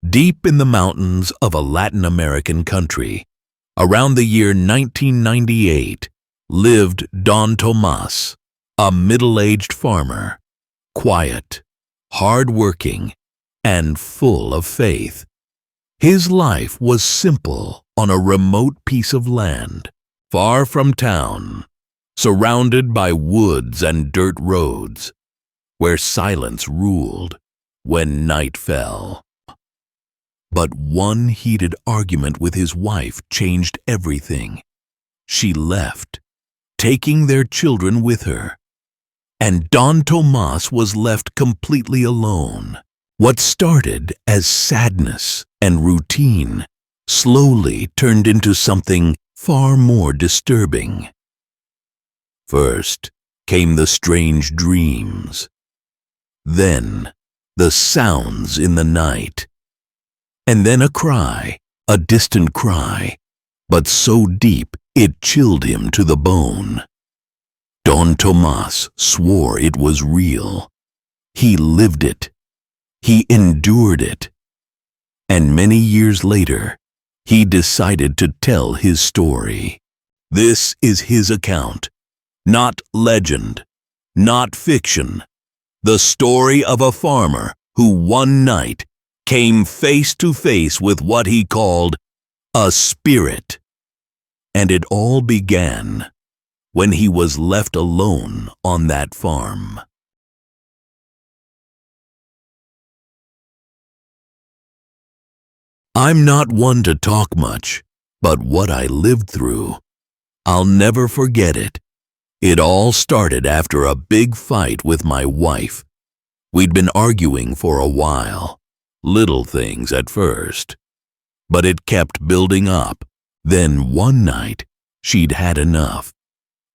Deep in the mountains of a Latin American country, around the year 1998, lived Don Tomas, a middle-aged farmer, quiet, hard-working, and full of faith. His life was simple on a remote piece of land, far from town, surrounded by woods and dirt roads, where silence ruled when night fell. But one heated argument with his wife changed everything. She left, taking their children with her, and Don Tomas was left completely alone. What started as sadness and routine slowly turned into something far more disturbing. First came the strange dreams, then the sounds in the night, and then a cry, a distant cry, but so deep it chilled him to the bone. Don Tomas swore it was real. He lived it. He endured it. And many years later, he decided to tell his story. This is his account, not legend, not fiction. The story of a farmer who one night came face to face with what he called a spirit. And it all began when he was left alone on that farm. I'm not one to talk much, but what I lived through, I'll never forget it. It all started after a big fight with my wife. We'd been arguing for a while, little things at first, but it kept building up. Then one night, she'd had enough.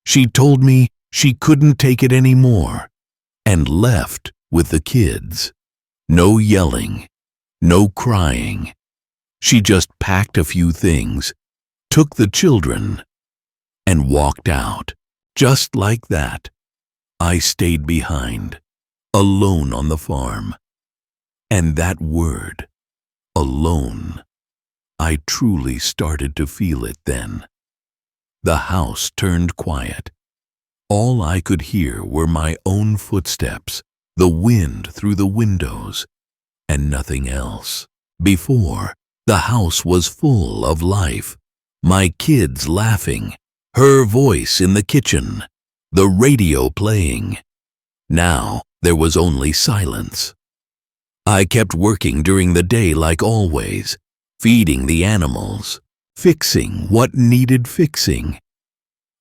She told me she couldn't take it anymore and left with the kids. No yelling, no crying. She just packed a few things, took the children, and walked out. Just like that, I stayed behind, alone on the farm. And that word, alone, I truly started to feel it then. The house turned quiet. All I could hear were my own footsteps, the wind through the windows, and nothing else. Before, the house was full of life. My kids laughing, her voice in the kitchen, the radio playing. Now there was only silence. I kept working during the day like always, feeding the animals, fixing what needed fixing.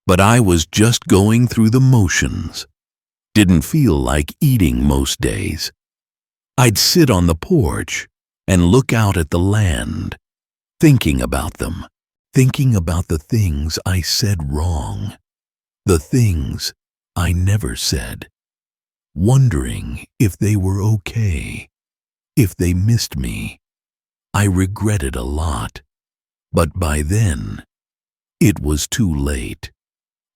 But I was just going through the motions. Didn't feel like eating most days. I'd sit on the porch and look out at the land, thinking about them, thinking about the things I said wrong, the things I never said, wondering if they were okay, if they missed me. I regretted a lot, but by then, it was too late.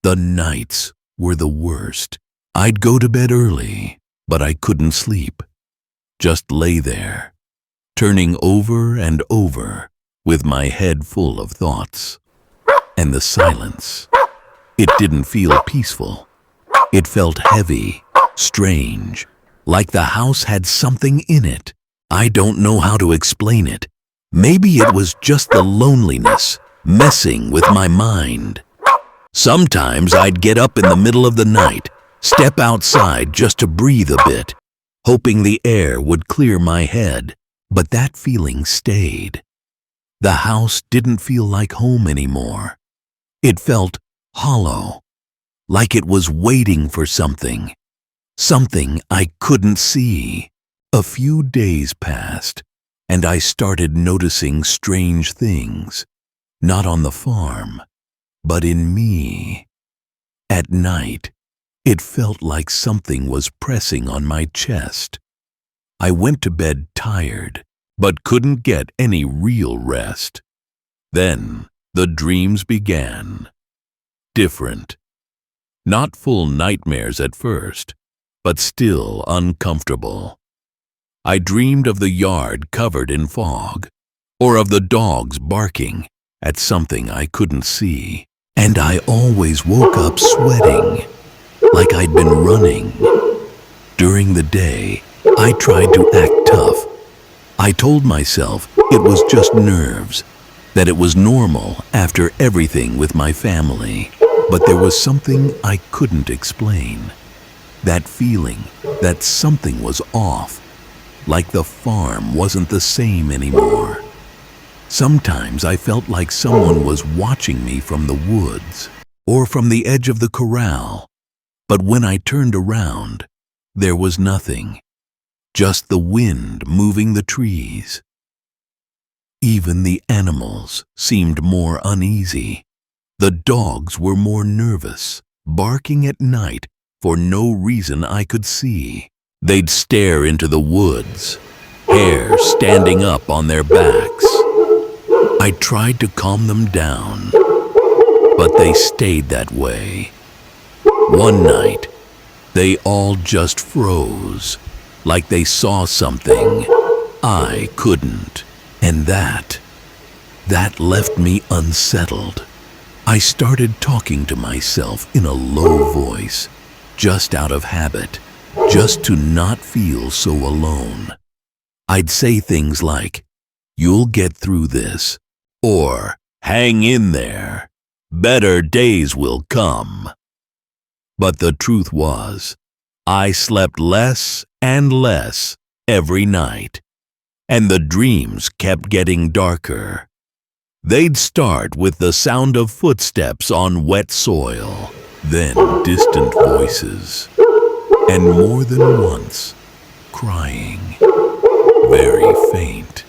The nights were the worst. I'd go to bed early, but I couldn't sleep. Just lay there, turning over and over with my head full of thoughts. And the silence, it didn't feel peaceful. It felt heavy, strange, like the house had something in it. I don't know how to explain it. Maybe it was just the loneliness messing with my mind. Sometimes I'd get up in the middle of the night, step outside just to breathe a bit, hoping the air would clear my head. But that feeling stayed. The house didn't feel like home anymore. It felt hollow, like it was waiting for something, something I couldn't see. A few days passed, and I started noticing strange things, not on the farm, but in me. At night, it felt like something was pressing on my chest. I went to bed tired, but couldn't get any real rest. Then the dreams began. Different. Not full nightmares at first, but still uncomfortable. I dreamed of the yard covered in fog, or of the dogs barking at something I couldn't see. And I always woke up sweating, like I'd been running. During the day, I tried to act tough. I told myself it was just nerves, that it was normal after everything with my family. But there was something I couldn't explain. That feeling that something was off, like the farm wasn't the same anymore. Sometimes I felt like someone was watching me from the woods or from the edge of the corral. But when I turned around, there was nothing, just the wind moving the trees. Even the animals seemed more uneasy. The dogs were more nervous, barking at night for no reason I could see. They'd stare into the woods, hair standing up on their backs. I tried to calm them down, but they stayed that way. One night, they all just froze, like they saw something I couldn't. And that left me unsettled. I started talking to myself in a low voice, just out of habit, just to not feel so alone. I'd say things like, "You'll get through this," or "Hang in there, better days will come." But the truth was, I slept less and less every night, and the dreams kept getting darker. They'd start with the sound of footsteps on wet soil, then distant voices, and more than once, crying. Very faint,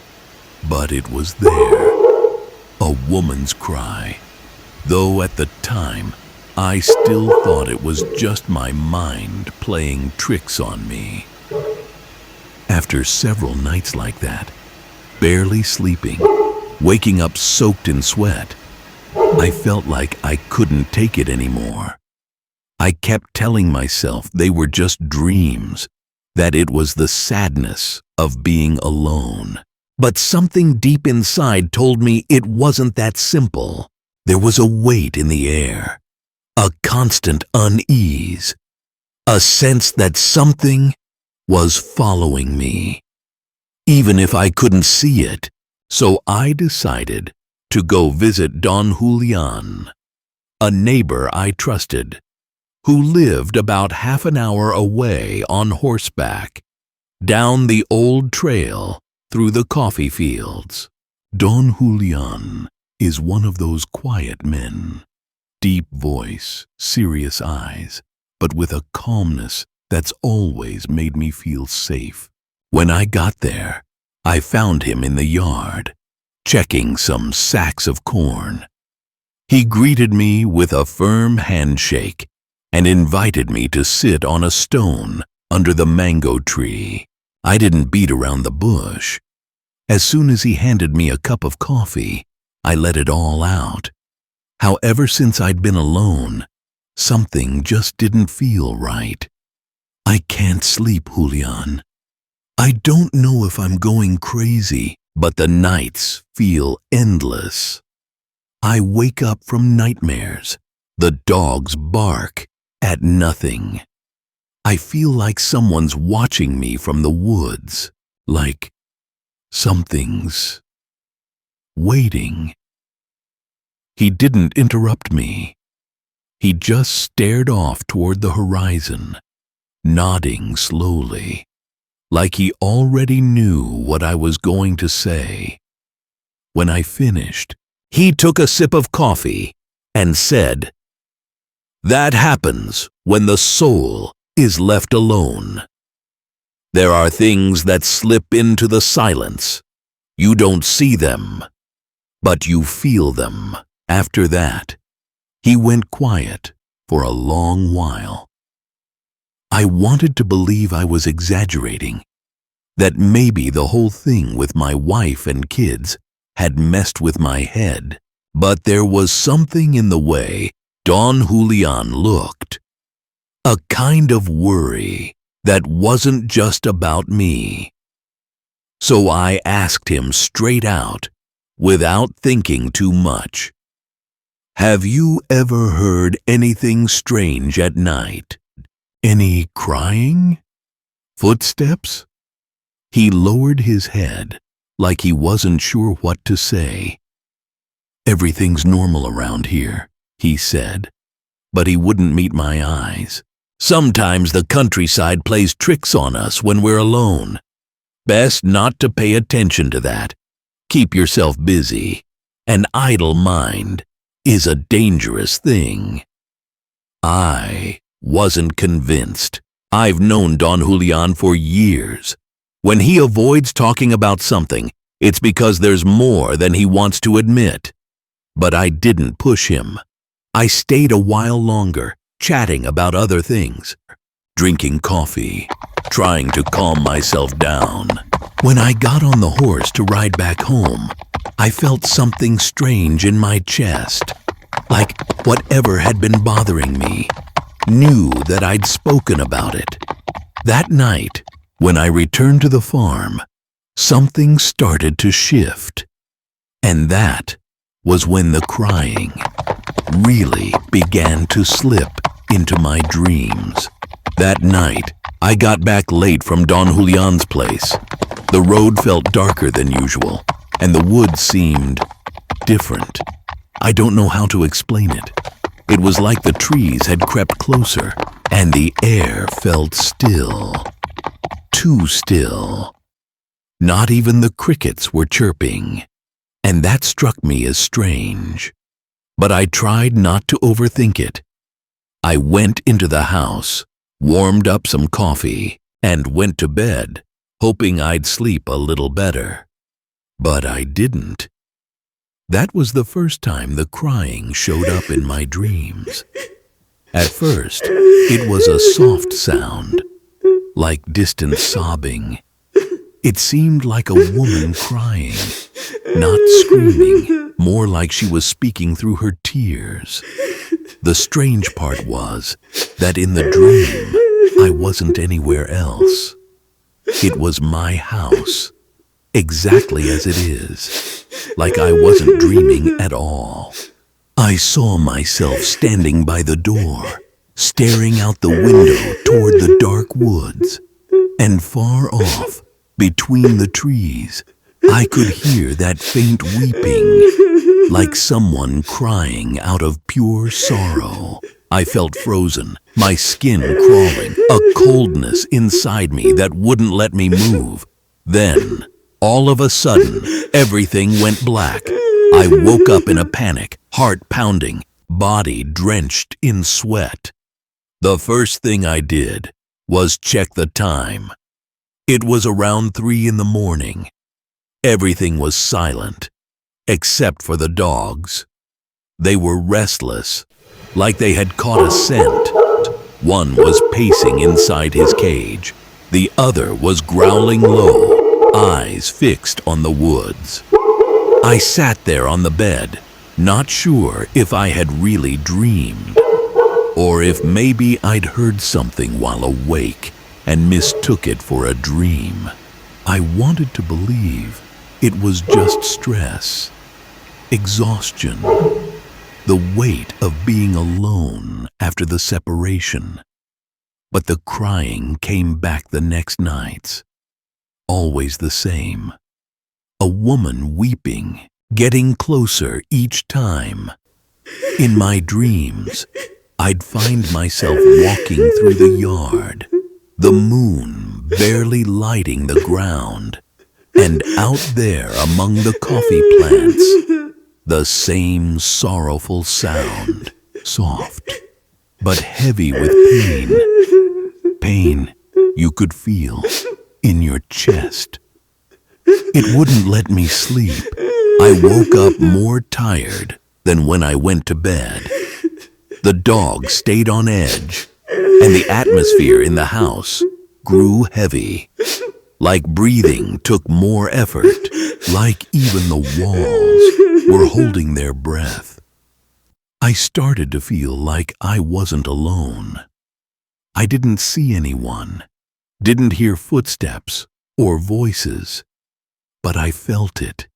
but it was there. A woman's cry, though at the time, I still thought it was just my mind playing tricks on me. After several nights like that, barely sleeping, waking up soaked in sweat, I felt like I couldn't take it anymore. I kept telling myself they were just dreams, that it was the sadness of being alone. But something deep inside told me it wasn't that simple. There was a weight in the air, a constant unease, a sense that something was following me, even if I couldn't see it. So I decided to go visit Don Julian, a neighbor I trusted, who lived about half an hour away on horseback, down the old trail through the coffee fields. Don Julian is one of those quiet men, deep voice, serious eyes, but with a calmness that's always made me feel safe. When I got there, I found him in the yard, checking some sacks of corn. He greeted me with a firm handshake and invited me to sit on a stone under the mango tree. I didn't beat around the bush. As soon as he handed me a cup of coffee, I let it all out. How ever since I'd been alone, something just didn't feel right. "I can't sleep, Julian. I don't know if I'm going crazy, but the nights feel endless. I wake up from nightmares. The dogs bark at nothing. I feel like someone's watching me from the woods, like something's waiting." He didn't interrupt me. He just stared off toward the horizon, nodding slowly, like he already knew what I was going to say. When I finished, he took a sip of coffee and said, "That happens when the soul is left alone. There are things that slip into the silence. You don't see them, but you feel them." After that, he went quiet for a long while. I wanted to believe I was exaggerating, that maybe the whole thing with my wife and kids had messed with my head, but there was something in the way Don Julian looked, a kind of worry that wasn't just about me. So I asked him straight out, without thinking too much. Have you ever heard anything strange at night? Any crying? Footsteps? He lowered his head, like he wasn't sure what to say. Everything's normal around here, he said, but he wouldn't meet my eyes. Sometimes the countryside plays tricks on us when we're alone. Best not to pay attention to that. Keep yourself busy. An idle mind is a dangerous thing. I wasn't convinced. I've known Don Julian for years. When he avoids talking about something, it's because there's more than he wants to admit. But I didn't push him. I stayed a while longer, chatting about other things, drinking coffee, trying to calm myself down. When I got on the horse to ride back home, I felt something strange in my chest, like whatever had been bothering me knew that I'd spoken about it. That night, when I returned to the farm, something started to shift. And that was when the crying really began to slip into my dreams. That night, I got back late from Don Julian's place. The road felt darker than usual, and the woods seemed different. I don't know how to explain it. It was like the trees had crept closer, and the air felt still. Too still. Not even the crickets were chirping, and that struck me as strange. But I tried not to overthink it. I went into the house, warmed up some coffee, and went to bed, hoping I'd sleep a little better. But I didn't. That was the first time the crying showed up in my dreams. At first, it was a soft sound, like distant sobbing. It seemed like a woman crying, not screaming, more like she was speaking through her tears. The strange part was that in the dream, I wasn't anywhere else. It was my house, exactly as it is, like I wasn't dreaming at all. I saw myself standing by the door, staring out the window toward the dark woods, and far off, between the trees, I could hear that faint weeping, like someone crying out of pure sorrow. I felt frozen, my skin crawling, a coldness inside me that wouldn't let me move. Then, all of a sudden, everything went black. I woke up in a panic, heart pounding, body drenched in sweat. The first thing I did was check the time. It was around 3 in the morning. Everything was silent, except for the dogs. They were restless, like they had caught a scent. One was pacing inside his cage. The other was growling low, eyes fixed on the woods. I sat there on the bed, not sure if I had really dreamed, or if maybe I'd heard something while awake and mistook it for a dream. I wanted to believe it was just stress, exhaustion, the weight of being alone after the separation. But the crying came back the next nights, always the same. A woman weeping, getting closer each time. In my dreams, I'd find myself walking through the yard, the moon barely lighting the ground, and out there among the coffee plants, the same sorrowful sound, soft, but heavy with pain. Pain you could feel in your chest. It wouldn't let me sleep. I woke up more tired than when I went to bed. The dog stayed on edge, and the atmosphere in the house grew heavy. Like breathing took more effort, like even the walls were holding their breath. I started to feel like I wasn't alone. I didn't see anyone, didn't hear footsteps or voices, but I felt it.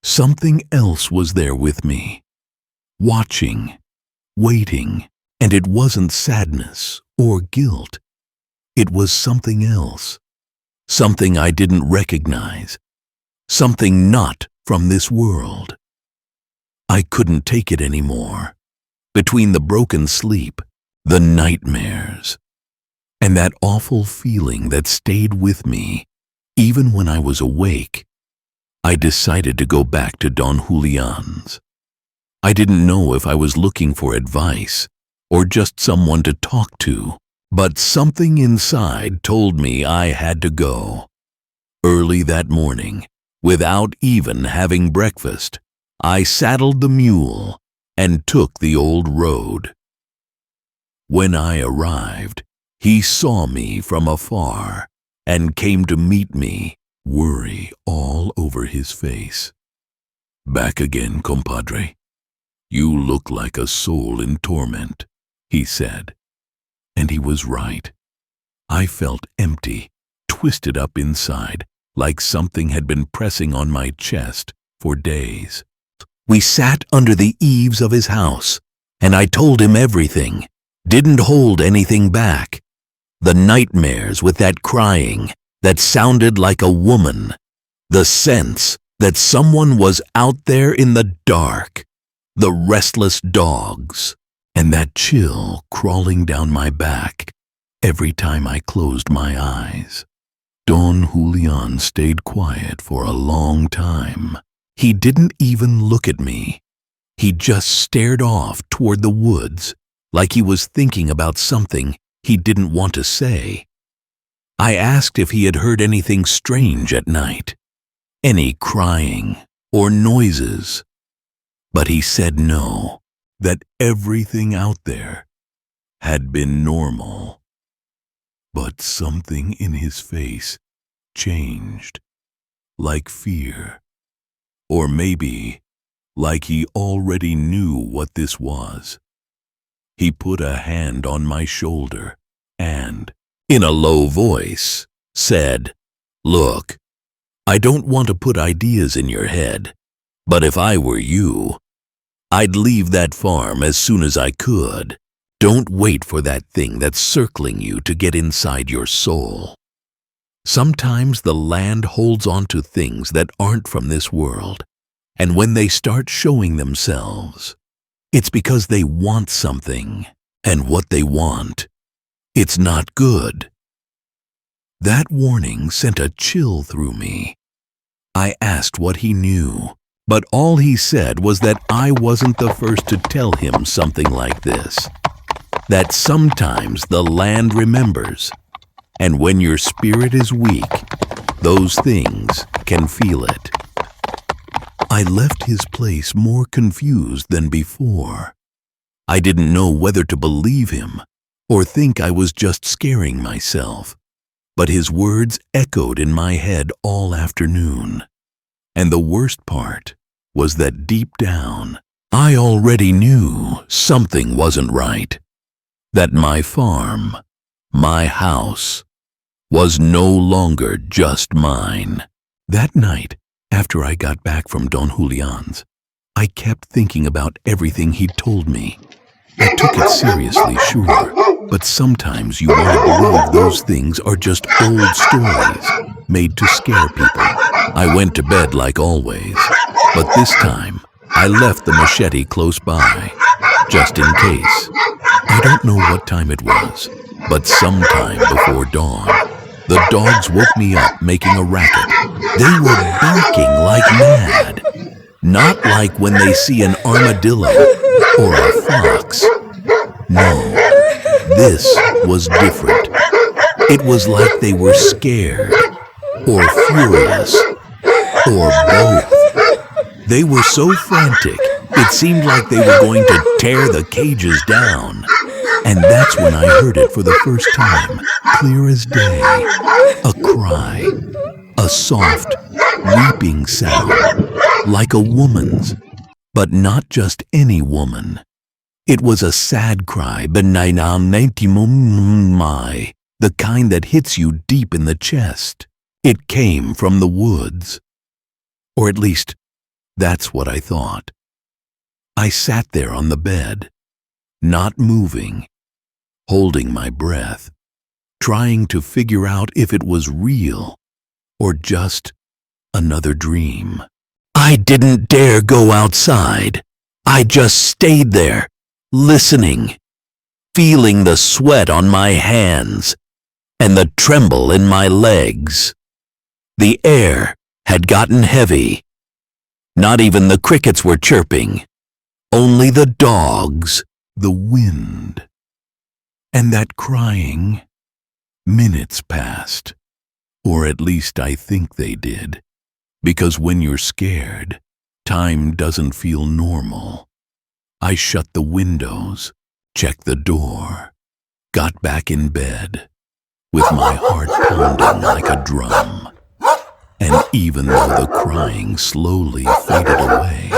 Something else was there with me, watching, waiting, and it wasn't sadness or guilt. It was something else, something I didn't recognize, something not from this world. I couldn't take it anymore. Between the broken sleep, the nightmares, and that awful feeling that stayed with me even when I was awake, I decided to go back to Don Julian's. I didn't know if I was looking for advice or just someone to talk to, but something inside told me I had to go. Early that morning, without even having breakfast, I saddled the mule and took the old road. When I arrived, he saw me from afar and came to meet me, worry all over his face. "Back again, compadre. You look like a soul in torment," he said. And he was right. I felt empty, twisted up inside, like something had been pressing on my chest for days. We sat under the eaves of his house, and I told him everything, didn't hold anything back. The nightmares with that crying that sounded like a woman, the sense that someone was out there in the dark, the restless dogs, and that chill crawling down my back every time I closed my eyes. Don Julian stayed quiet for a long time. He didn't even look at me. He just stared off toward the woods, like he was thinking about something he didn't want to say. I asked if he had heard anything strange at night, any crying or noises, but he said no, that everything out there had been normal. But something in his face changed, like fear. Or maybe, like he already knew what this was. He put a hand on my shoulder and, in a low voice, said, "Look, I don't want to put ideas in your head, but if I were you, I'd leave that farm as soon as I could. Don't wait for that thing that's circling you to get inside your soul. Sometimes the land holds on to things that aren't from this world, and when they start showing themselves, it's because they want something, and what they want, it's not good." That warning sent a chill through me. I asked what he knew, but all he said was that I wasn't the first to tell him something like this, that sometimes the land remembers, and when your spirit is weak, those things can feel it. I left his place more confused than before. I didn't know whether to believe him or think I was just scaring myself, but his words echoed in my head all afternoon. And the worst part was that deep down, I already knew something wasn't right, that my farm, my house, was no longer just mine. That night, after I got back from Don Julian's, I kept thinking about everything he'd told me. I took it seriously, sure, but sometimes you want to believe those things are just old stories made to scare people. I went to bed like always, but this time I left the machete close by, just in case. I don't know what time it was, but sometime before dawn, the dogs woke me up making a racket. They were barking like mad. Not like when they see an armadillo or a fox. No, this was different. It was like they were scared, or furious, or both. They were so frantic, it seemed like they were going to tear the cages down. And that's when I heard it for the first time, clear as day. A cry, a soft, weeping sound, like a woman's, but not just any woman. It was a sad cry, the kind that hits you deep in the chest. It came from the woods, Or at least, that's what I thought. I sat there on the bed, not moving, holding my breath, trying to figure out if it was real or just another dream. I didn't dare go outside. I just stayed there, listening, feeling the sweat on my hands and the tremble in my legs. The air had gotten heavy. Not even the crickets were chirping, only the dogs, the wind, and that crying. Minutes passed, or at least I think they did, because when you're scared, time doesn't feel normal. I shut the windows, checked the door, got back in bed, with my heart pounding like a drum. And even though the crying slowly faded away,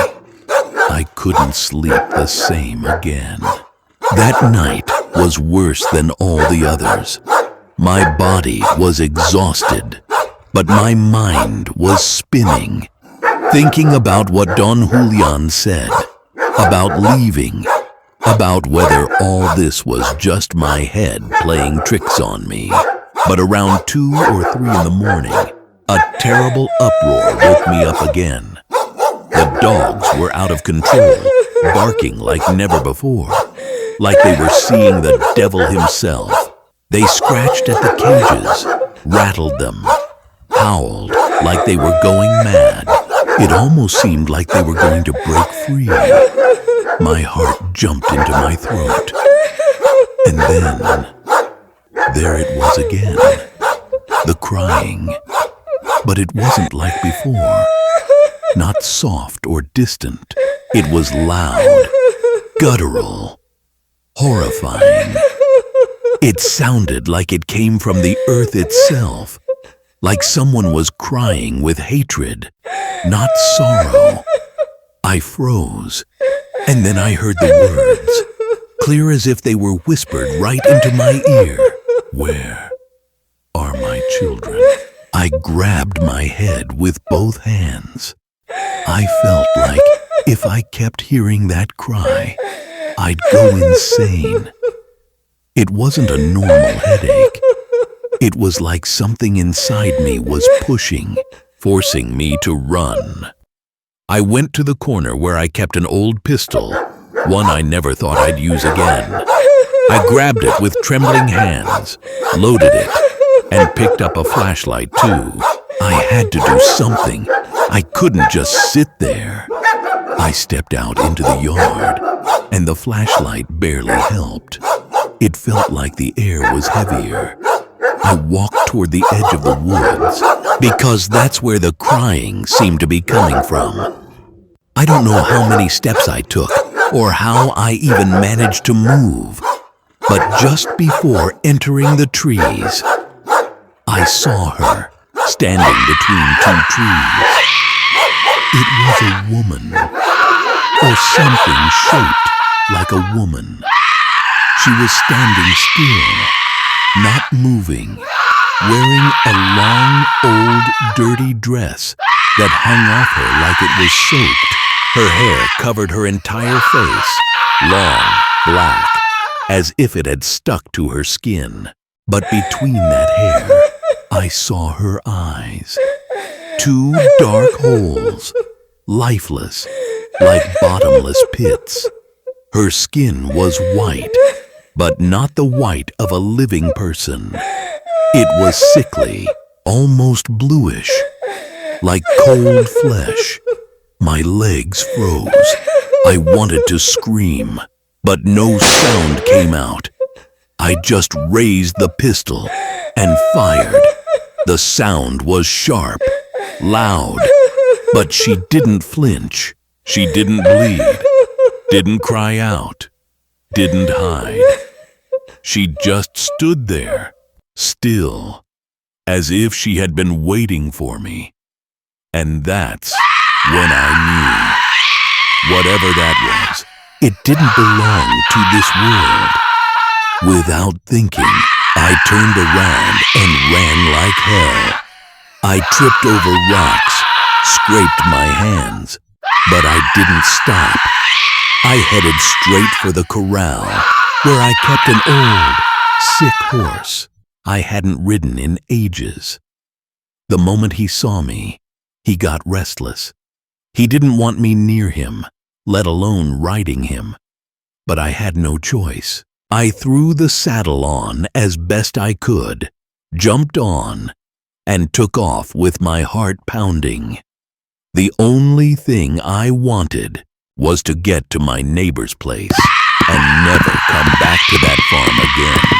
I couldn't sleep the same again. That night was worse than all the others. My body was exhausted, but my mind was spinning, thinking about what Don Julian said, about leaving, about whether all this was just my head playing tricks on me. But around 2 or 3 in the morning, a terrible uproar woke me up again. The dogs were out of control, barking like never before, like they were seeing the devil himself. They scratched at the cages, rattled them, howled like they were going mad. It almost seemed like they were going to break free. My heart jumped into my throat. And then, there it was again, the crying. But it wasn't like before, not soft or distant. It was loud, guttural, horrifying. It sounded like it came from the earth itself, like someone was crying with hatred, not sorrow. I froze, and then I heard the words, clear as if they were whispered right into my ear. Where are my children? I grabbed my head with both hands. I felt like if I kept hearing that cry, I'd go insane. It wasn't a normal headache. It was like something inside me was pushing, forcing me to run. I went to the corner where I kept an old pistol, one I never thought I'd use again. I grabbed it with trembling hands, loaded it, and picked up a flashlight too. I had to do something. I couldn't just sit there. I stepped out into the yard, and the flashlight barely helped. It felt like the air was heavier. I walked toward the edge of the woods, because that's where the crying seemed to be coming from. I don't know how many steps I took, or how I even managed to move, but just before entering the trees, I saw her standing between 2 trees. It was a woman, or something shaped like a woman. She was standing still, not moving, wearing a long, old, dirty dress that hung off her like it was soaked. Her hair covered her entire face, long, black, as if it had stuck to her skin. But between that hair, I saw her eyes. 2 dark holes, lifeless, like bottomless pits. Her skin was white, but not the white of a living person. It was sickly, almost bluish, like cold flesh. My legs froze. I wanted to scream, but no sound came out. I just raised the pistol and fired. The sound was sharp, loud, but she didn't flinch. She didn't bleed, didn't cry out, didn't hide. She just stood there, still, as if she had been waiting for me. And that's when I knew. Whatever that was, it didn't belong to this world. Without thinking, I turned around and ran like hell. I tripped over rocks, scraped my hands, but I didn't stop. I headed straight for the corral, where I kept an old, sick horse I hadn't ridden in ages. The moment he saw me, he got restless. He didn't want me near him, let alone riding him. But I had no choice. I threw the saddle on as best I could, jumped on, and took off with my heart pounding. The only thing I wanted was to get to my neighbor's place and never come back to that farm again.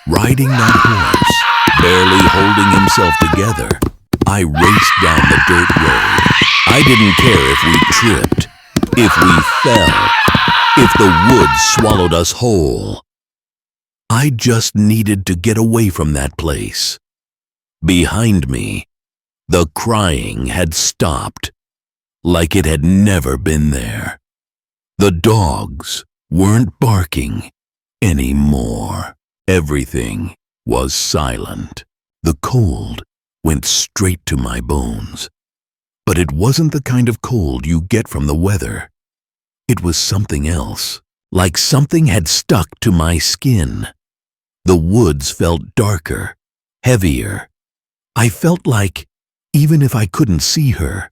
Riding that horse, barely holding himself together, I raced down the dirt road. I didn't care if we tripped, if we fell, if the woods swallowed us whole. I just needed to get away from that place. Behind me, the crying had stopped, like it had never been there. The dogs weren't barking anymore. Everything was silent. The cold went straight to my bones. But it wasn't the kind of cold you get from the weather. It was something else, like something had stuck to my skin. The woods felt darker, heavier. I felt like, even if I couldn't see her,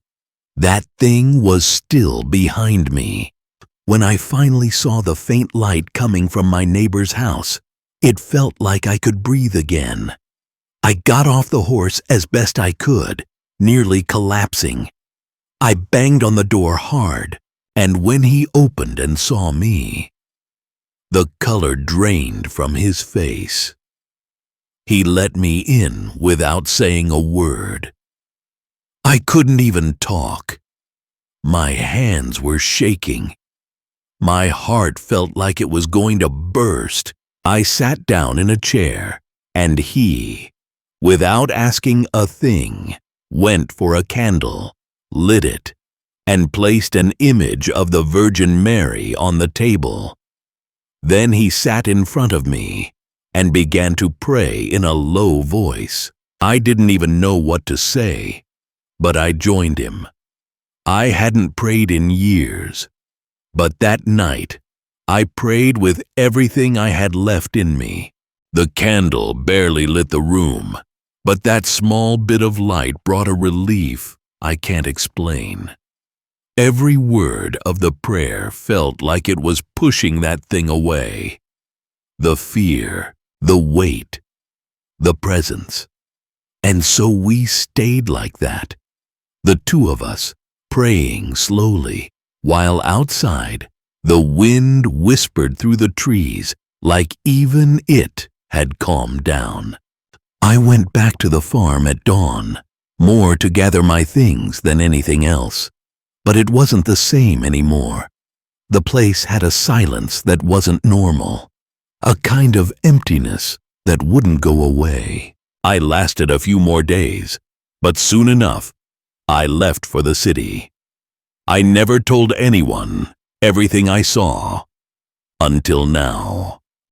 that thing was still behind me. When I finally saw the faint light coming from my neighbor's house, it felt like I could breathe again. I got off the horse as best I could, nearly collapsing. I banged on the door hard, and when he opened and saw me, the color drained from his face. He let me in without saying a word. I couldn't even talk. My hands were shaking. My heart felt like it was going to burst. I sat down in a chair, and he, without asking a thing, went for a candle, lit it, and placed an image of the Virgin Mary on the table. Then he sat in front of me and began to pray in a low voice. I didn't even know what to say, but I joined him. I hadn't prayed in years, but that night I prayed with everything I had left in me. The candle barely lit the room, but that small bit of light brought a relief I can't explain. Every word of the prayer felt like it was pushing that thing away. The fear, the weight, the presence. And so we stayed like that, the two of us, praying slowly, while outside, the wind whispered through the trees like even it had calmed down. I went back to the farm at dawn, more to gather my things than anything else. But it wasn't the same anymore. The place had a silence that wasn't normal, a kind of emptiness that wouldn't go away. I lasted a few more days, but soon enough, I left for the city. I never told anyone everything I saw until now.